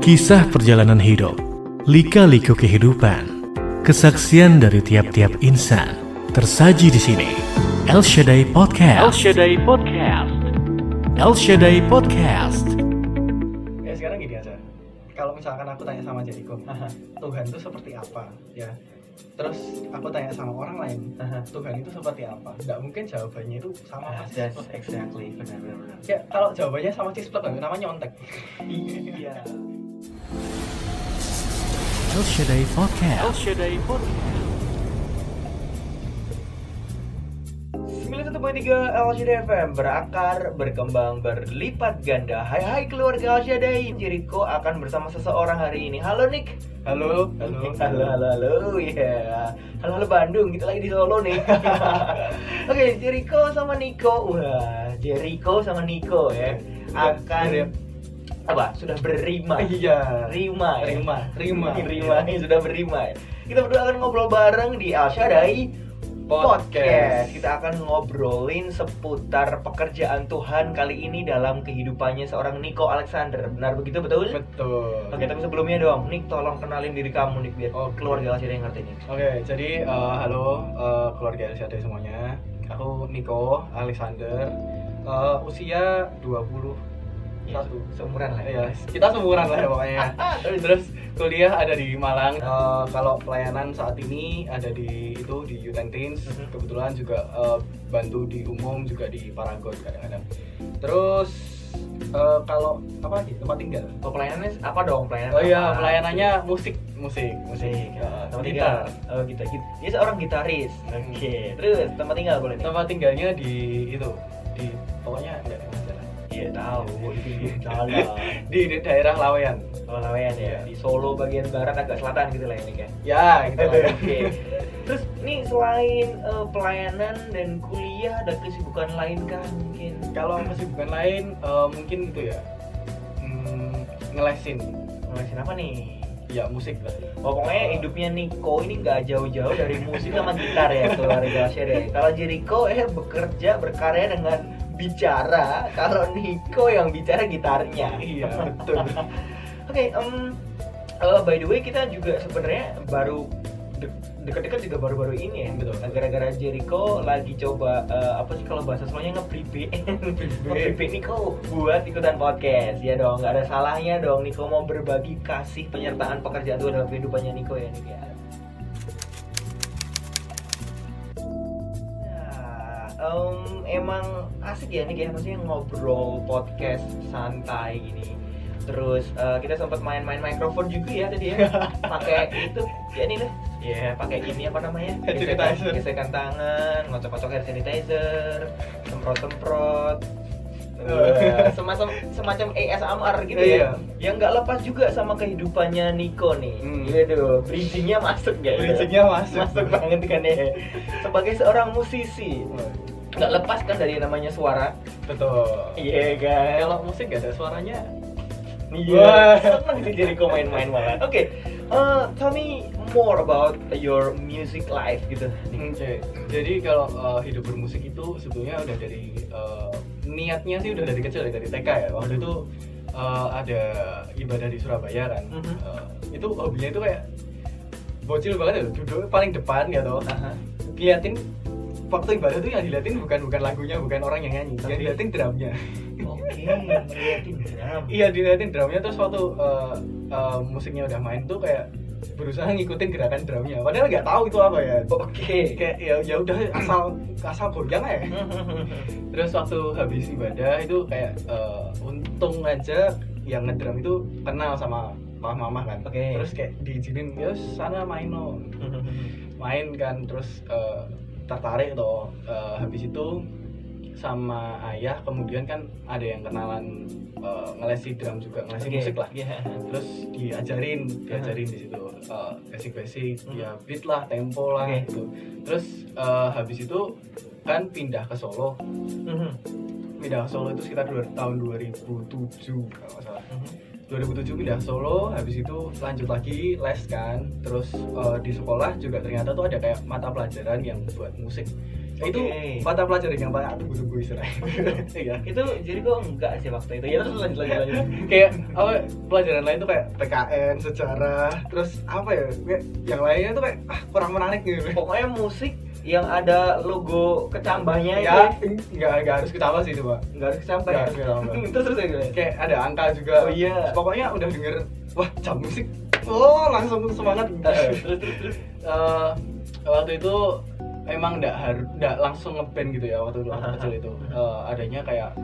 Kisah perjalanan hidup, lika-liku kehidupan, kesaksian dari tiap-tiap insan tersaji di sini. El Shaddai Podcast. El Shaddai Podcast. El Shaddai Podcast. Ya sekarang gini aja. Kalau misalkan aku tanya sama Jericho, Tuhan itu seperti apa? Ya. Terus aku tanya sama orang lain, Tuhan itu seperti apa? Nggak mungkin jawabannya itu sama. That's exactly, benar. Ya kalau jawabannya sama Cisplek, namanya nyontek. Iya. El Shaddai Podcast. El Shaddai Podcast. 91.3 El Shaddai FM, berakar, berkembang, berlipat ganda. Hai keluarga El Shaddai. Jericho akan bersama seseorang hari ini. Halo Nick. Halo. Ya. Halo Bandung, kita lagi di Solo nih. Oke, Jericho sama Nico. Wah, Jericho sama Nico ya akan apa? Sudah berrima. Iya. Rima. Rima. Sudah berrima. Kita berdua akan ngobrol bareng di El Shaddai Podcast. Kita akan ngobrolin seputar pekerjaan Tuhan kali ini dalam kehidupannya seorang Nico Alexander. Benar begitu, betul? Betul. Oke, tapi sebelumnya dong, Nick tolong kenalin diri kamu, Nick, biar keluarga El Shaddai yang ngerti nih. Oke, jadi halo keluarga El Shaddai semuanya. Aku Nico Alexander. Usia 21. Seumuran lah Ya, kita seumuran lah ya pokoknya. Terus kuliah ada di Malang. Kalau pelayanan saat ini ada di U10 Teens. Kebetulan juga bantu di umum juga di Paragon kadang-kadang. Terus kalau apa lagi? Tempat tinggal. Oh, pelayanannya apa dong? Pelayanannya musik. Tempat tinggal. Oh, gitu. Dia seorang gitaris. Oke. Terus tempat tinggal boleh nih? Tempat tinggalnya di pokoknya enggak masalah. Iya, tahu itu salah. Di daerah Laweyan. Oh, Laweyan ya. Di Solo bagian barat agak selatan gitu lah ini kan. Ya, gitu lah. Oke. Terus nih selain pelayanan dan kuliah ada kesibukan lain kah mungkin? Kalau kesibukan lain mungkin itu ya. Ngelesin Ngelesin apa nih? Ya musik lah. Oh, pokoknya hidupnya Nico ini nggak jauh-jauh dari musik sama gitar ya keluarga Shaddai. Kalau Jericho bekerja berkarya dengan bicara, kalau Nico yang bicara gitarnya. Iya, betul. Oke, by the way kita juga sebenarnya baru dekat-dekat juga baru-baru ini ya. Betul. Gara-gara Jericho lagi coba apa sih kalau bahasa Solonya nge-prepare Nico buat ikutan podcast. Ya dong, nggak ada salahnya dong Nico mau berbagi kasih penyertaan pekerjaan Tuhan dalam kehidupannya Nico ya Nick ya. Emang asik ya nih ya, maksudnya ngobrol podcast santai gini. Terus kita sempat main-main mikrofon juga ya tadi ya. Pakai itu ya nih deh. Ya, pakai ini apa namanya? Gesekan tangan, ngocok-ngocok hand sanitizer, semprot-semprot. Semacam ASMR gitu ya. Yang nggak lepas juga sama kehidupannya Nico nih. Gitu. Bridging-nya masuk gak? Masuk banget kan ya. Sebagai seorang musisi, nggak lepas kan dari namanya suara. Betul. Iya kan. Kalau musik gak ada suaranya. Iya. Seneng sih Jericho main-main banget. Oke. Tell me more about your music life gitu. Oke. Jadi kalau hidup bermusik itu sebetulnya udah dari niatnya sih udah dari kecil ya, dari TK ya. Waktu itu ada ibadah di Surabaya kan. Itu hobinya itu kayak bocil banget ya, duduk paling depan gitu. Liatin waktu ibadah tuh yang diliatin bukan lagunya, bukan orang yang nyanyi, yang diliatin drumnya. Oke, ngeliatin drum. Iya, diliatin drumnya. Terus waktu musiknya udah main tuh kayak berusaha ngikutin gerakan drumnya. Padahal nggak tahu itu apa ya. Oke. Kayak ya udah asal goyang ya. Terus waktu habis ibadah itu kayak untung aja yang ngedrum itu kenal sama mama kan. Oke. Terus kayak diizinin, ya sana main no. Main kan, terus tertarik toh. Habis itu sama ayah kemudian kan ada yang kenalan ngelesi drum juga, ngelesi musik lah. Terus diajarin di situ basic ya beat lah, tempo lah gitu. Terus habis itu kan pindah ke Solo. Pindah ke Solo itu sekitar tahun 2007 kalau nggak salah. 2007 pindah Solo, habis itu lanjut lagi les kan. Terus di sekolah juga ternyata tuh ada kayak mata pelajaran yang buat musik. Itu mata pelajaran yang paling aku tunggu istilahnya. Iya. Itu jadi kok enggak sih waktu itu. Ya terus lanjut. Kayak apa pelajaran lain tuh kayak PKN, sejarah, terus apa ya? Kayak yang lainnya tuh kayak kurang menarik gitu. Pokoknya musik yang ada logo kecambahnya ya, enggak harus kecambah sih itu, Pak. Enggak harus kecambah. Terus kayak ada angka juga. Oh iya. Pokoknya udah denger wah, jam musik. Oh, langsung semangat. Terus waktu itu emang enggak langsung ngeband gitu ya waktu kecil itu. Adanya kayak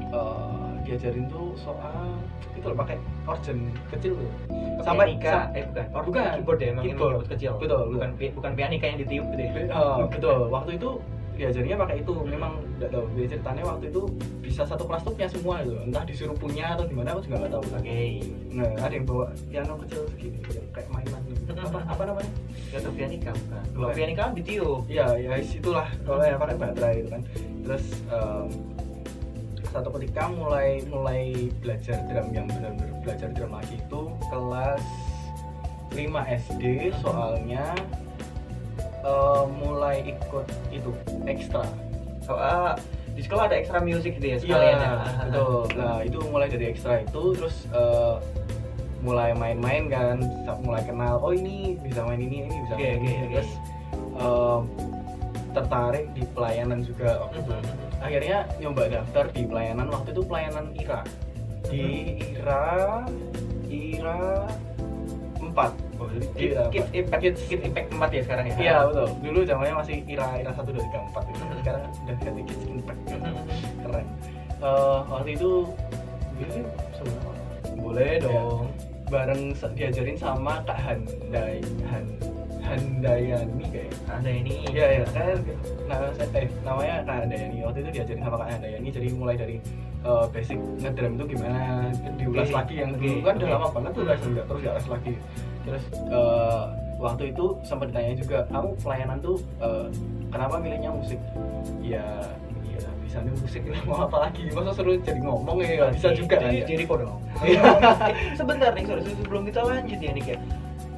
diajarin tuh soal itu loh pakai organ kecil tuh. Sampai bukan keyboard ya, emang keyboard kecil. Betul. Bukan pianika yang ditiup gitu ya. Betul. Waktu itu diajarnya pakai itu. Memang enggak tahu dia ceritanya waktu itu bisa satu kelas tuh punya semua gitu. Entah disuruh punya atau gimana aku juga enggak tahu. Oke. Nah, ada yang bawa piano kecil segini kayak mainan gitu. Apa namanya? Enggak tahu pianika bukan. Kalau pianika kan ditiup. Iya, ya itulah. Kalau yang pakai baterai itu kan. Terus satu ketika mulai belajar drum yang benar-benar belajar drum lagi itu kelas 5 SD soalnya mulai ikut itu ekstra. Di sekolah ada ekstra musik gitu ya sekalian ya. Betul. Nah, itu mulai dari ekstra itu terus mulai main-main kan, mulai kenal oh ini bisa main ini bisa main ini. Terus tertarik di pelayanan juga waktu itu. Akhirnya nyoba daftar di pelayanan, waktu itu pelayanan IRA di IRA 4. Oh, jadi Kids Impact 4 ya sekarang ya? Iya betul, dulu zamannya masih IRA 1, 2, 3, 4 gitu. Sekarang udah ganti Kids Impact. Keren. Waktu itu boleh dong bareng diajarin sama Kak Handayani kayak Handayani. Iya kan. Namanya Kak Handayani. Waktu itu diajarin sama Kak Handayani, jadi mulai dari basic ngedrum itu gimana, diulas lagi yang dulu kan udah lama banget tuh terus diulas lagi. Terus waktu itu sempat ditanya juga, kamu pelayanan tuh kenapa milihnya musik? Ya bisa nih musik, mau apa lagi? Masa seru jadi ngomong ya? Bisa juga. Jadi kok dong. Sebentar nih, sebelum kita lanjut ya Nik ya.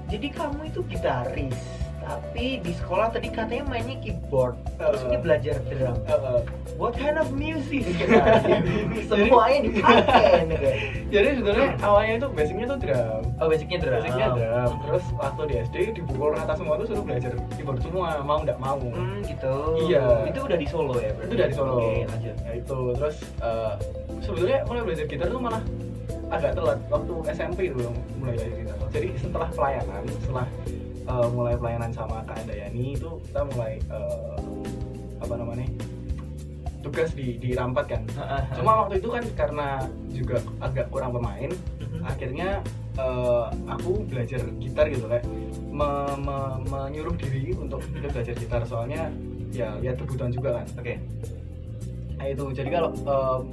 Jadi kamu itu gitaris, tapi di sekolah tadi katanya mainnya keyboard, terus ini belajar drum. What kind of music? Semuanya dipakai nih kayak. Jadi sebenarnya awalnya itu basicnya tuh drum. Oh, basicnya drum. Terus waktu di SD dipukul rata semua tuh suruh belajar keyboard semua, mau nggak mau. Gitu. Iya. Itu udah di Solo ya berarti? Itu udah di Solo. Oke, lanjut. Nah itu terus sebetulnya mulai belajar gitar tuh malah agak telat waktu SMP itu mulai belajar gitar. Jadi setelah pelayanan, mulai pelayanan sama Kak Handayani itu kita mulai tugas dirampat kan. Cuma waktu itu kan karena juga agak kurang pemain, akhirnya aku belajar gitar gitu kayak menyuruh diri untuk belajar gitar soalnya ya lihat kebutuhan juga kan. Oke. Nah itu jadi kalau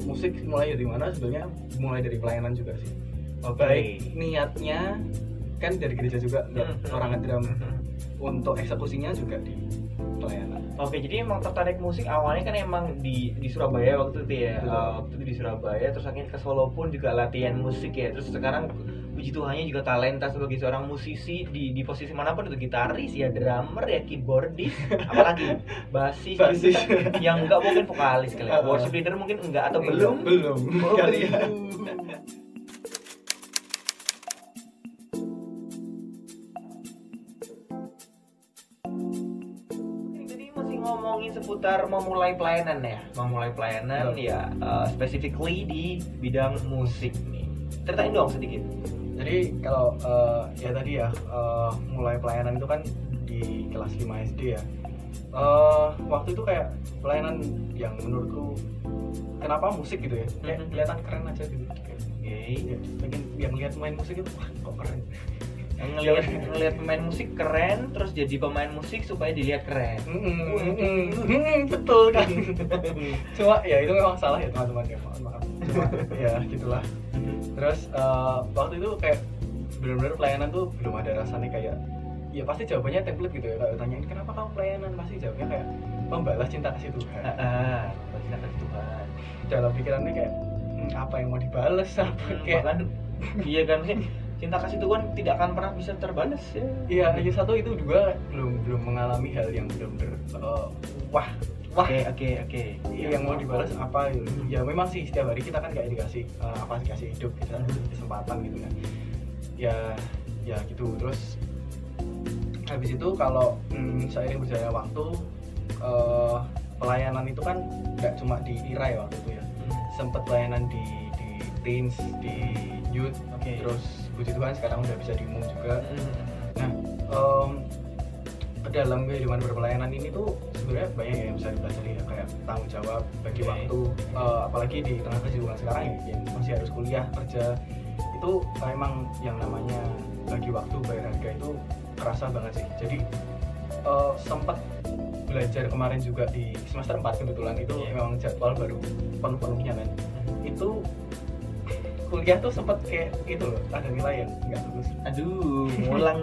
musik mulai dari mana sebenarnya mulai dari pelayanan juga sih. Baik niatnya kan dari gereja juga orang ngedrum, untuk eksekusinya juga di pelayanan. Oke, jadi emang tertarik musik awalnya kan emang di Surabaya waktu itu ya. Waktu itu di Surabaya, terus akhirnya ke Solo pun juga latihan musik ya. Terus sekarang puji Tuhannya juga talenta sebagai seorang musisi di posisi manapun, itu gitaris ya, drummer ya, keyboardis, apalagi basis. Yang enggak mungkin vokalis kali ya. Worship leader mungkin enggak atau belum. Oh, kali ya. Ngomongin seputar memulai pelayanan ya, specifically di bidang musik nih. Ceritain dong sedikit. Jadi kalau mulai pelayanan itu kan di kelas 5 SD ya. Waktu itu kayak pelayanan yang menurutku kenapa musik gitu ya, kayak kelihatan keren aja gitu. Ya, pengen yang lihat main musik itu wah kok keren. Ngelihat pemain musik keren, terus jadi pemain musik supaya dilihat keren. Betul kan. Cuma ya itu memang salah ya teman-teman ya, maaf. Cuma ya gitulah. Terus waktu itu kayak benar-benar pelayanan tuh belum ada rasanya kayak ya pasti jawabannya template gitu ya, kalau tanyain kenapa kamu pelayanan pasti jawabnya kayak membalas cinta kasih Tuhan. Membalas cinta kasih Tuhan. Dalam pikirannya kayak apa yang mau dibalas apa kayak kan iya kan sih. Cinta kasih Tuhan tidak akan pernah bisa terbalas ya. Iya, satu itu juga belum mengalami hal yang benar-benar wah wah oke. yang mau dibalas apa gitu. Ya memang sih setiap hari kita kan kayak dikasih dikasih hidup, kita kesempatan gitu kan. Ya gitu. Terus habis itu kalau seiring berjalannya waktu, pelayanan itu kan nggak cuma di IRA ya waktu itu ya. Sempet pelayanan di teens, di youth, terus puji Tuhan sekarang udah bisa di umum juga. Nah, dalam kehidupan berpelayanan ini tuh sebenarnya banyak yang bisa dipelajari ya, kayak tanggung jawab, bagi waktu, apalagi di tengah kesibukan sekarang ya, yang masih harus kuliah, kerja, itu memang yang namanya bagi waktu, bayar harga itu kerasa banget sih. Jadi sempat belajar kemarin juga di semester 4 kebetulan itu memang jadwal baru penuh-penuhnya kan. Itu kuliah tuh sempat kayak itu loh, ada nilai yang nggak lulus. Aduh, ngulang.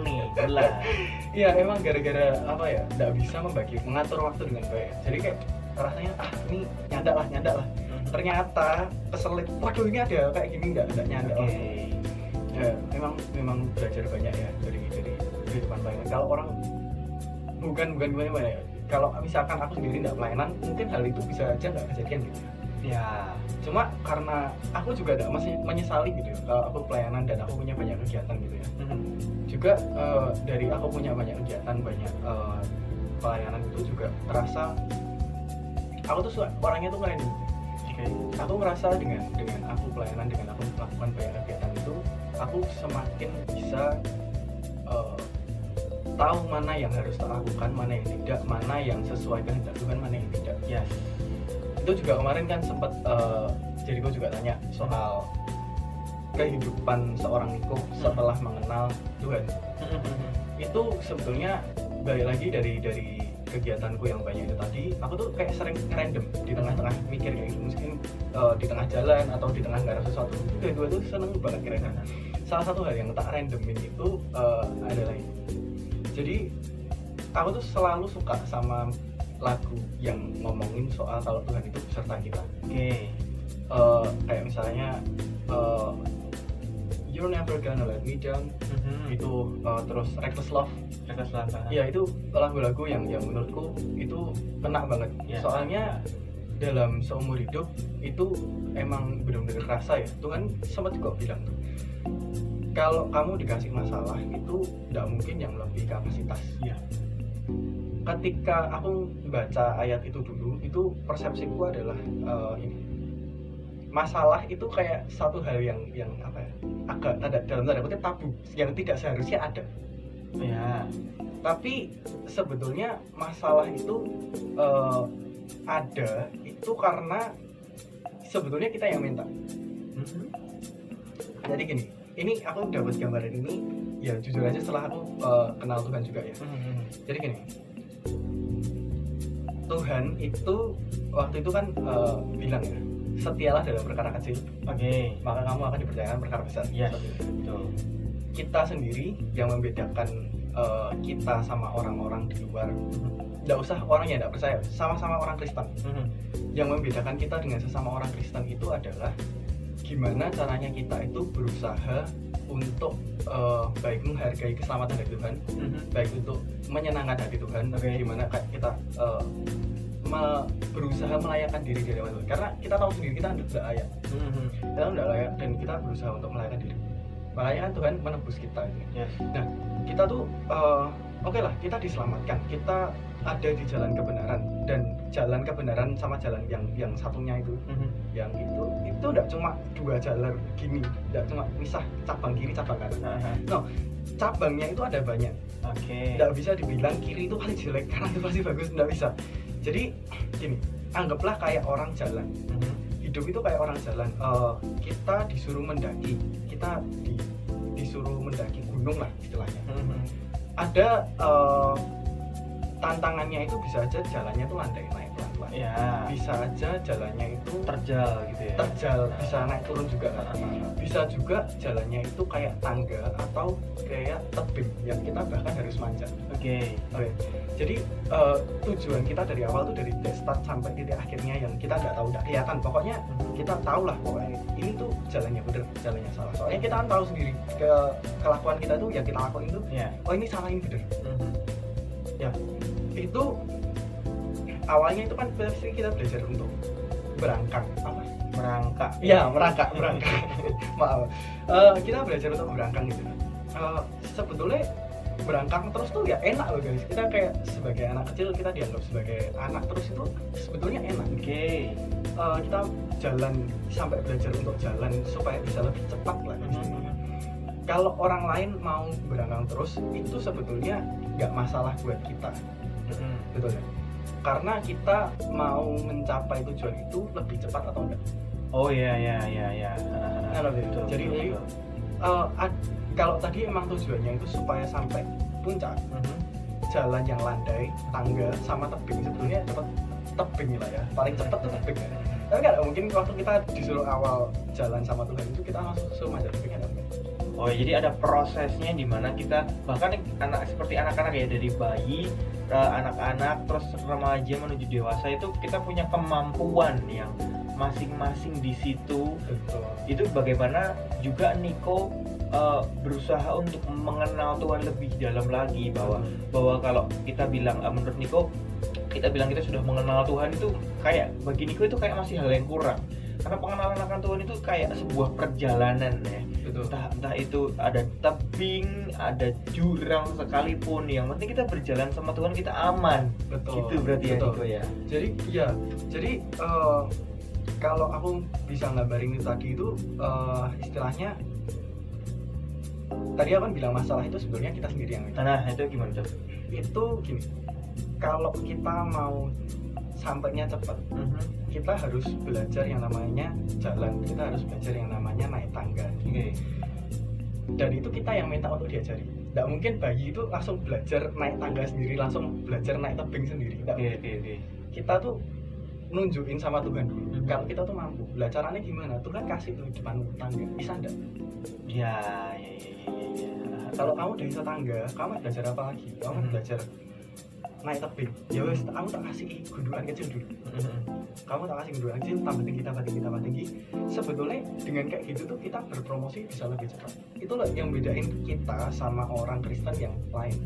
Iya, emang gara-gara apa ya, nggak bisa mengatur waktu dengan baik. Jadi kayak rasanya ini nyandak lah. Ternyata keselit, waduh ini ada kayak gini nggak nyandak. Ya memang belajar banyak ya dari kehidupan pelayanan. Kalau orang bukan gimana ya, kalau misalkan aku sendiri nggak pelayanan, mungkin hal itu bisa aja nggak kejadian gitu ya. Cuma karena aku juga tidak menyesali gitu kalau aku pelayanan dan aku punya banyak kegiatan gitu ya. Juga dari aku punya banyak kegiatan, banyak pelayanan itu juga terasa aku tuh orangnya tuh keren gitu. Aku merasa dengan aku pelayanan, dengan aku melakukan banyak kegiatan itu, aku semakin bisa tahu mana yang harus tak lakukan, mana yang tidak, mana yang sesuai kehendak Tuhan, mana yang tidak. Itu juga kemarin kan sempat jadi gue juga tanya soal kehidupan seorang Niko setelah mengenal Tuhan. Itu sebetulnya balik lagi dari kegiatanku yang banyak itu tadi, aku tuh kayak sering random di tengah-tengah mikir kayak gitu, mungkin di tengah jalan atau di tengah garap sesuatu. Gue tuh seneng banget kira-kira. Salah satu hal yang tak randomin itu adalah ini. Jadi aku tuh selalu suka sama lagu yang ngomongin soal kalau Tuhan itu beserta kita. Kayak misalnya You're Never Gonna Let Me Down, itu terus Reckless Love. Ya itu lagu-lagu yang menurutku itu kena banget. Soalnya dalam seumur hidup itu emang benar-benar kerasa ya. Tuhan sempat juga bilang tuh, kalau kamu dikasih masalah itu tidak mungkin yang melebihi kapasitas. Ketika aku baca ayat itu dulu, itu persepsiku adalah ini, masalah itu kayak satu hal yang apa ya, agak dalam tanda kutip tabu, yang tidak seharusnya ada. Tapi sebetulnya masalah itu ada itu karena sebetulnya kita yang minta. Jadi gini, ini aku dapat gambaran ini ya jujur aja setelah aku kenal Tuhan juga ya. Jadi gini, Tuhan itu waktu itu kan bilang ya, setialah dalam perkara kecil, maka kamu akan dipercayakan perkara besar. Kita sendiri yang membedakan kita sama orang-orang di luar, nggak usah orang yang nggak percaya, sama-sama orang Kristen. Yang membedakan kita dengan sesama orang Kristen itu adalah gimana caranya kita itu berusaha untuk baik menghargai keselamatan dari Tuhan, baik untuk menyenangkan hati Tuhan, gimana kita berusaha melayakan diri di hadapan Tuhan. Karena kita tahu sendiri kita tidak layak, kita tidak layak, dan kita berusaha untuk melayakan diri. Makanya kan Tuhan menebus kita ini. Nah, kita tuh oke lah, kita diselamatkan, kita ada di jalan kebenaran, dan jalan kebenaran sama jalan yang satunya itu, yang itu tidak cuma dua jalan gini, tidak cuma misah cabang kiri cabang kanan. No, cabangnya itu ada banyak. Tidak bisa dibilang kiri itu paling jelek, kanan itu pasti bagus, tidak bisa. Jadi gini, anggaplah kayak orang jalan. Hidup itu kayak orang jalan. Kita disuruh mendaki, kita disuruh mendaki gunung lah istilahnya. Ada tantangannya itu bisa aja jalannya tuh landai naik pelan-pelan. Bisa aja jalannya itu terjal gitu ya. Bisa naik turun juga kan. Bisa juga jalannya itu kayak tangga atau kayak tebing yang kita bahkan harus manjat. Jadi tujuan kita dari awal tuh dari start sampai titik akhirnya yang kita nggak tahu, nggak kelihatan. Pokoknya kita tahu lah pokoknya ini tuh jalannya bener, jalannya salah. Soalnya kita kan tahu sendiri kelakuan kita tuh yang kita lakuin tuh, oh ini salah ini bener. Ya itu awalnya itu kan pasti kita belajar untuk merangkak. Maaf. Kita belajar untuk merangkak gitu. Sebetulnya berangkang terus tuh ya enak loh guys. Kita kayak sebagai anak kecil kita dianggap sebagai anak terus itu sebetulnya enak. Kita jalan sampai belajar untuk jalan supaya bisa lebih cepat lah. Kalau orang lain mau berangkang terus itu sebetulnya nggak masalah buat kita. Betul ya? Karena kita mau mencapai tujuan itu lebih cepat atau enggak. Betul. Jadi kalau tadi emang tujuannya itu supaya sampai puncak, jalan yang landai, tangga sama tebing, sebetulnya dapat tebing lah ya, paling cepat tuh tebing ya. Tapi kan mungkin waktu kita disuruh awal jalan sama Tuhan itu kita langsung suruh manjat tebing kan? Jadi ada prosesnya di mana kita bahkan seperti anak-anak ya, dari bayi, anak-anak terus remaja menuju dewasa itu kita punya kemampuan yang masing-masing di situ. Betul. Itu bagaimana juga Niko berusaha untuk mengenal Tuhan lebih dalam lagi, bahwa kalau kita bilang menurut Niko kita sudah mengenal Tuhan, itu kayak bagi Niko itu kayak masih hal yang kurang, karena pengenalan akan Tuhan itu kayak sebuah perjalanan ya. Betul. Entah itu ada tebing, ada jurang sekalipun, yang penting kita berjalan sama Tuhan kita aman. Betul. Gitu berarti. Betul. Ya Niko ya. Jadi kalau aku bisa ngabarin itu tadi itu istilahnya tadi aku kan bilang masalah itu sebenarnya kita sendiri yang itu gimana tuh? Itu gini, kalau kita mau sampainya cepat, kita harus belajar yang namanya jalan, kita harus belajar yang namanya naik tangga. Dan itu kita yang minta untuk diajari. Tidak mungkin bayi itu langsung belajar naik tangga sendiri, langsung belajar naik tebing sendiri. Kita tuh nunjukin sama Tuhan dulu kalau kita tuh mampu. Lah caranya gimana? Tuhan kasih tuh depan tangga, bisa enggak? Ya. Kalau kamu dari tangga, kamu belajar apa lagi? Kamu belajar naik tebing. Ya wes, kamu tak kasih gundukan kecil dulu. Kamu tak kasih gundukan kecil, tambah tinggi. Sebetulnya dengan kayak gitu tuh kita berpromosi bisa lebih cepat. Itu loh yang bedain kita sama orang Kristen yang lain.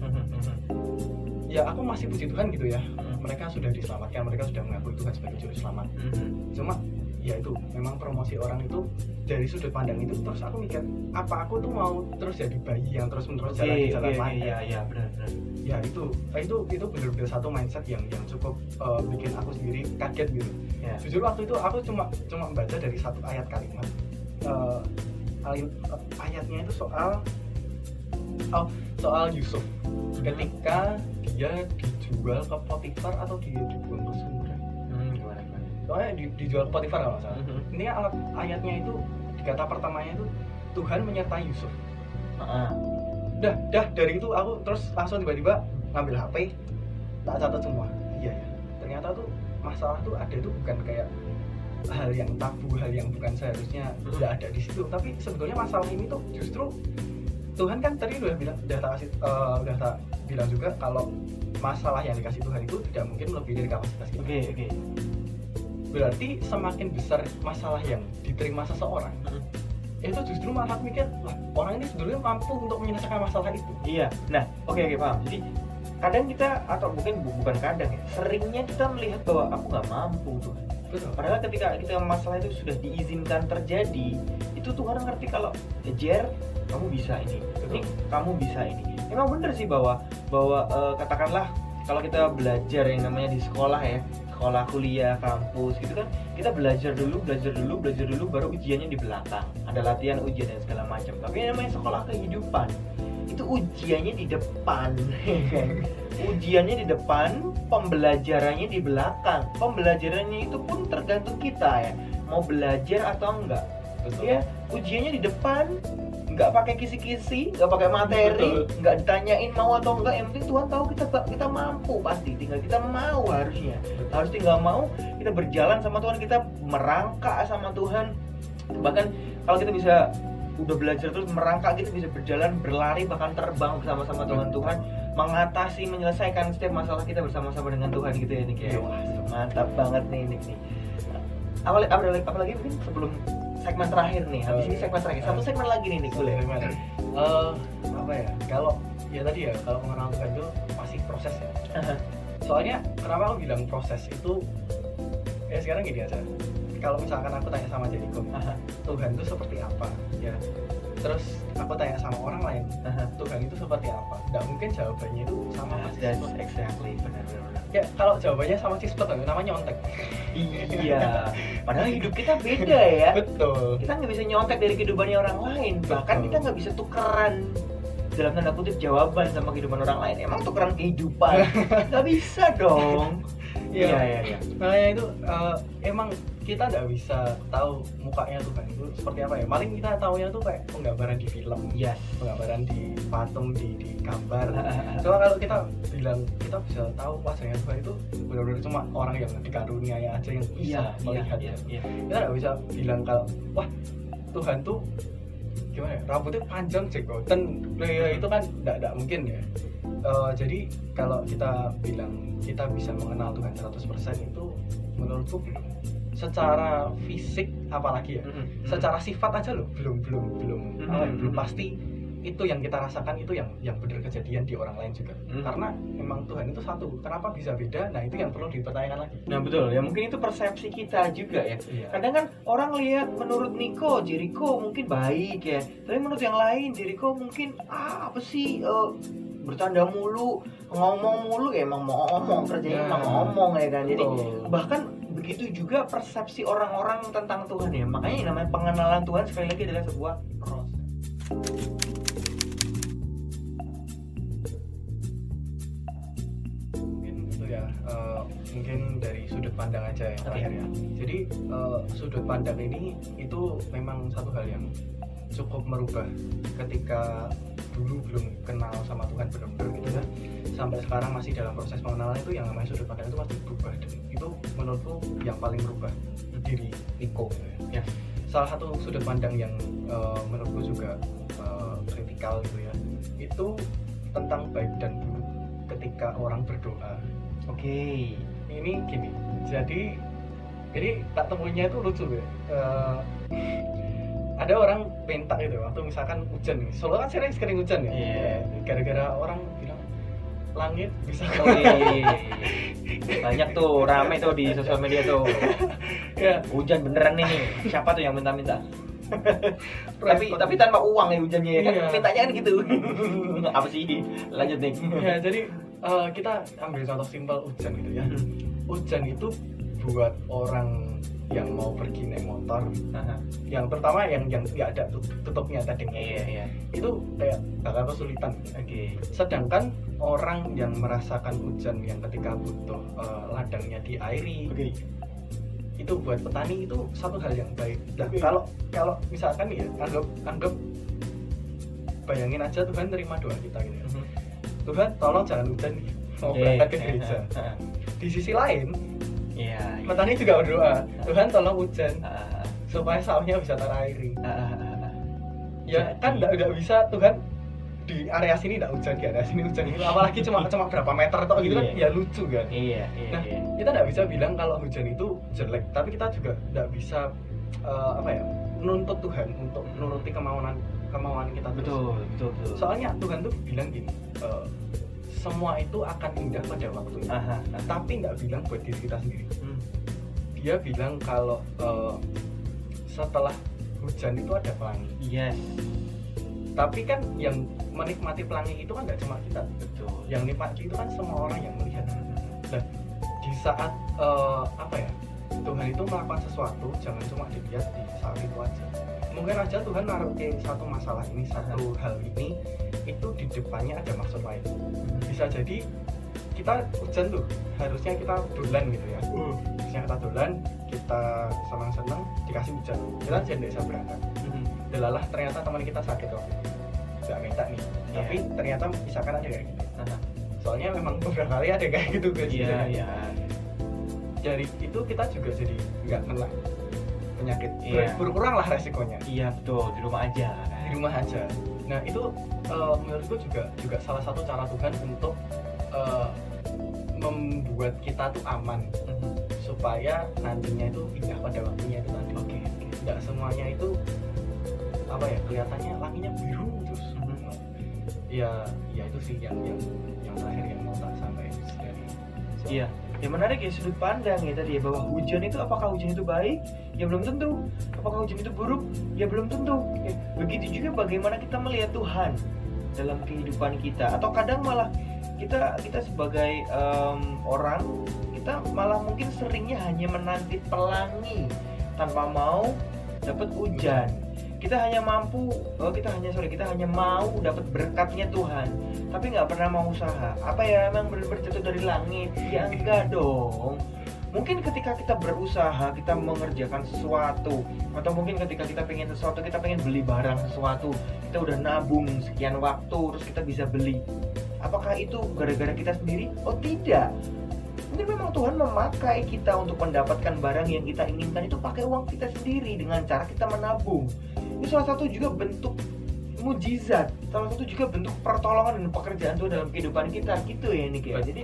Ya aku masih puji Tuhan gitu ya. Mereka sudah diselamatkan, mereka sudah mengakui Tuhan sebagai juru selamat. Cuma ya itu memang promosi orang itu dari sudut pandang itu. Terus aku mikir, apa aku tuh mau terus jadi bayi yang terus menerus jalan di jalan lain? Iya benar. Ya itu benar-benar satu mindset yang cukup bikin aku sendiri kaget gitu. Jujur waktu itu aku cuma membaca dari satu ayat kalimat. Ayatnya itu soal Yusuf ketika dia dijual ke Potifar atau dia dibuang ke sungai. Soalnya dijual ke Potifar kalau nggak salah. Ini ayatnya itu di kata pertamanya itu Tuhan menyertai Yusuf. Dah dari itu aku terus langsung tiba-tiba ngambil HP, tak catat semua. Iya ya. Ternyata tuh masalah tuh ada tuh bukan kayak hal yang tabu, hal yang bukan seharusnya udah ada di situ. Tapi sebetulnya masalah ini tuh justru Tuhan kan tadi udah tak bilang juga kalau masalah yang dikasih Tuhan itu tidak mungkin melebihi dari kapasitas kita. Oke. Berarti semakin besar masalah yang diterima seseorang, itu justru malah mikir, orang ini sebenarnya mampu untuk menyelesaikan masalah itu. Iya. Nah, oke paham. Jadi kadang kita, atau mungkin bukan kadang ya, seringnya kita melihat bahwa aku nggak mampu Tuhan. Betul. Padahal ketika masalah itu sudah diizinkan terjadi, itu Tuhan ngerti kalau Jer, kamu bisa ini, kamu bisa ini. Memang benar sih bahwa katakanlah kalau kita belajar yang namanya di sekolah ya, sekolah, kuliah, kampus gitu kan, kita belajar dulu baru ujiannya di belakang. Ada latihan, ujian dan segala macam. Tapi yang namanya sekolah kehidupan itu ujiannya di depan. Ujiannya di depan, pembelajarannya di belakang. Pembelajarannya itu pun tergantung kita ya, mau belajar atau enggak. Betul. Ya, ujiannya di depan, nggak pakai kisi-kisi, nggak pakai materi, nggak ditanyain mau atau enggak. Yang penting Tuhan tahu kita mampu pasti. Tinggal kita mau harusnya. Harus tinggal mau, kita berjalan sama Tuhan, kita merangkak sama Tuhan. Bahkan kalau kita bisa udah belajar terus merangkak, kita bisa berjalan, berlari, bahkan terbang bersama-sama dengan Tuhan, mengatasi, menyelesaikan setiap masalah kita bersama-sama dengan Tuhan gitu ya Nick ya. Wah, mantap banget nih Nick nih. Apalagi mungkin sebelum segmen terakhir nih, habis ini segmen terakhir, satu segmen lagi nih Nick, boleh? Apa ya, kalau ya tadi ya, kalau mengenal Tuhan itu pasti proses ya. soalnya kenapa aku bilang proses itu ya sekarang gini aja, kalau misalkan aku tanya sama Jericho, Tuhan itu seperti apa ya, terus aku tanya sama orang lain, Tuhan itu seperti apa, nggak mungkin jawabannya itu sama persis. That's exactly, benar. Ya kalau jawabannya sama Cispet namanya nyontek. Iya, padahal hidup kita beda ya. Betul. Kita nggak bisa nyontek dari kehidupannya orang lain, bahkan kita nggak bisa tukeran dalam tanda kutip jawaban sama kehidupan orang lain. Emang tukeran kehidupan? Nggak bisa dong. Iya. Makanya itu emang kita nggak bisa tahu mukanya Tuhan itu seperti apa ya. Paling kita tahunya tuh kayak penggambaran di film, penggambaran di patung, di gambar. Soalnya kalau kita bilang kita bisa tahu wajahnya Tuhan itu benar-benar cuma orang yang dikaruniai aja yang bisa melihat. Kita nggak bisa bilang kalau wah Tuhan tuh gimana ya, rambutnya panjang jenggoten, itu kan nggak mungkin ya. Jadi kalau kita bilang kita bisa mengenal Tuhan 100% itu menurutku belum. Secara fisik apalagi ya, secara sifat aja loh belum pasti itu yang kita rasakan itu yang benar kejadian di orang lain juga. Karena memang Tuhan itu satu, kenapa bisa beda? Nah itu yang perlu dipertanyakan lagi. Nah betul ya, mungkin itu persepsi kita juga ya. Kadang kan orang lihat menurut Jericho mungkin baik ya, tapi menurut yang lain Jericho mungkin apa sih bercanda mulu, ngomong mulu ya, emang mau ngomong, kerjanya emang ngomong ya kan. Jadi bahkan begitu juga persepsi orang-orang tentang Tuhan ya. Makanya yang namanya pengenalan Tuhan sekali lagi adalah sebuah proses. Mungkin dari sudut pandang aja yang terakhir ya. Jadi sudut pandang ini itu memang satu hal yang cukup merubah ketika dulu belum kenal sama Tuhan benar-benar gitu ya, sampai sekarang masih dalam proses pengenalan. Itu yang namanya sudut pandang itu pasti berubah, dan itu menurutku yang paling merubah diri Niko gitu ya. Salah satu sudut pandang yang menurutku juga kritikal gitu ya, itu tentang baik dan buruk ketika orang berdoa. Oke. Ini gini, jadi tak temuinya itu lucu ya. Ada orang minta gitu waktu misalkan hujan nih, Solo kan sering hujan ya. Gara-gara orang bilang langit bisa banyak tuh rame tuh di sosial media tuh. Hujan beneran nih, siapa tuh yang minta-minta? tapi tanpa uang ya hujannya ya kan, mintanya kan gitu. Apa sih, lanjut nih. Ya jadi kita ambil contoh simpel hujan gitu ya. Hujan itu buat orang yang mau pergi naik motor, yang pertama yang nggak ada tutupnya tadi, itu kayak bakal kesulitan. Sedangkan orang yang merasakan hujan yang ketika butuh ladangnya diairi, itu buat petani itu satu hal yang baik. Nah, kalau misalkan ya anggap bayangin aja Tuhan terima doa kita gitu ya. Tuhan tolong jangan hujan nih, mau berangkat ke gereja. Di sisi lain petani juga berdoa, Tuhan tolong hujan supaya sawahnya bisa terairi. Ya kan nggak bisa Tuhan di area sini nggak hujan, di area sini hujan gitu, apalagi cuma berapa meter atau gitu kan, ya lucu kan. Nah kita nggak bisa bilang kalau hujan itu jelek, tapi kita juga nggak bisa menuntut Tuhan untuk menuruti kemauan kita terus. Betul. Soalnya Tuhan tuh bilang gini, semua itu akan indah pada waktunya. Tapi nggak bilang buat diri kita sendiri. Dia bilang kalau setelah hujan itu ada pelangi. Tapi kan yang menikmati pelangi itu kan nggak cuma kita. Yang nikmati itu kan semua orang yang melihat. Dan di saat Tuhan itu melakukan sesuatu, jangan cuma dilihat di saat itu aja. Mungkin aja Tuhan naruh satu masalah ini, satu hal ini, itu di depannya ada maksud lain. Bisa jadi kita hujan tuh, harusnya kita dolan gitu ya. Harusnya kita dolan, kita senang-senang, dikasih hujan, kita jadi bisa berangkat. Delalah ternyata teman kita sakit waktu itu, nggak minta nih, tapi ternyata misalkan ada kayak gitu. Soalnya memang beberapa kali ada kayak gitu guys. Dari itu kita juga jadi nggak kena penyakit, berkurang lah resikonya. Betul, di rumah aja kan? Di rumah aja. Nah itu menurutku juga salah satu cara Tuhan untuk membuat kita tuh aman, supaya nantinya itu indah pada waktunya itu tadi. Nggak semuanya itu kelihatannya langitnya biru terus. Ya itu sih yang terakhir yang mau tak sampaikan dari Iya. Yang menarik ya sudut pandang ya tadi ya, bahwa hujan itu, apakah hujan itu baik? Ya belum tentu. Apakah hujan itu buruk? Ya belum tentu. Ya, begitu juga bagaimana kita melihat Tuhan dalam kehidupan kita. Atau kadang malah kita sebagai orang, kita malah mungkin seringnya hanya menanti pelangi tanpa mau dapat hujan. Kita hanya mau dapat berkatnya Tuhan, tapi nggak pernah mau usaha. Apa ya, emang benar-benar jatuh dari langit? Ya enggak dong. Mungkin ketika kita berusaha, kita mengerjakan sesuatu, atau mungkin ketika kita pengen sesuatu, kita pengen beli barang sesuatu, kita udah nabung sekian waktu, terus kita bisa beli. Apakah itu gara-gara kita sendiri? Oh tidak. Mungkin memang Tuhan memakai kita untuk mendapatkan barang yang kita inginkan itu pakai uang kita sendiri dengan cara kita menabung. Ini salah satu juga bentuk mujizat, salah satu juga bentuk pertolongan dan pekerjaan Tuhan dalam kehidupan kita, gitu ya Nick ya. Jadi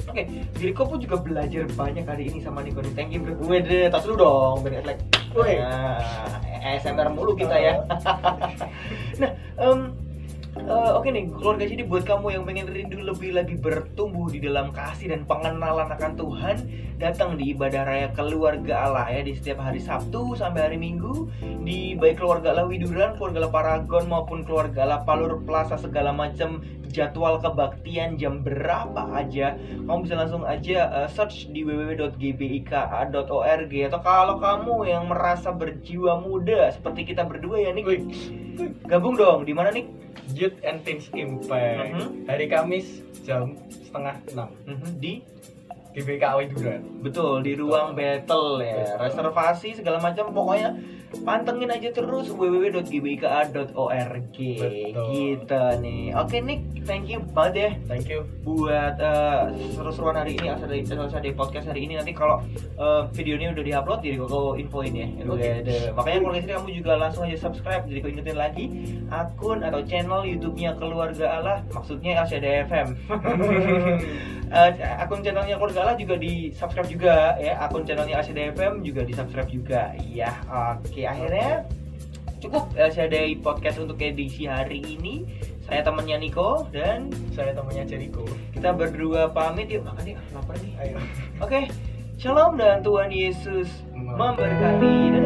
oke, Jericho pun juga belajar banyak hari ini sama Nico. Thank you bro. Wede, tas lu dong, biar like. Woi. ASMR mulu kita ya. Nah, oke nih keluarga, jadi buat kamu yang pengen rindu lebih lagi bertumbuh di dalam kasih dan pengenalan akan Tuhan, datang di ibadah raya keluarga Allah ya, di setiap hari Sabtu sampai hari Minggu, di baik keluarga Allah Widuran, keluarga Allah Paragon maupun keluarga Allah Palur Plaza, segala macam jadwal kebaktian jam berapa aja kamu bisa langsung aja search di www.gbika.org. Atau kalau kamu yang merasa berjiwa muda seperti kita berdua ya Nick, gabung dong di mana Nick? Youth and Teens Impact. Hari Kamis jam 5:30 di GBK Widuran. Betul, di ruang battle ya. Reservasi segala macam, pokoknya pantengin aja terus www.gbka.org. Gitu nih. Oke Nick, thank you banget ya. Thank you buat seru-seruan hari ini, asal dari podcast hari ini. Nanti kalau videonya udah diupload, jadi kau infoin ya. Makanya kalau istri kamu juga langsung aja subscribe. Jadi kau ingetin lagi akun atau channel YouTube-nya Keluarga Allah, maksudnya Elshadai FM. Akun channelnya Keluarga Allah juga di subscribe juga ya. Akun channelnya Elshadai FM juga di subscribe juga. Ya, oke, akhirnya cukup Elshadai podcast untuk edisi hari ini. Saya temannya Nico dan saya temannya Jericho. Kita berdua pamit yuk, makan yuk, lapar nih. Ayo. Oke, shalom dan Tuhan Yesus memberkati.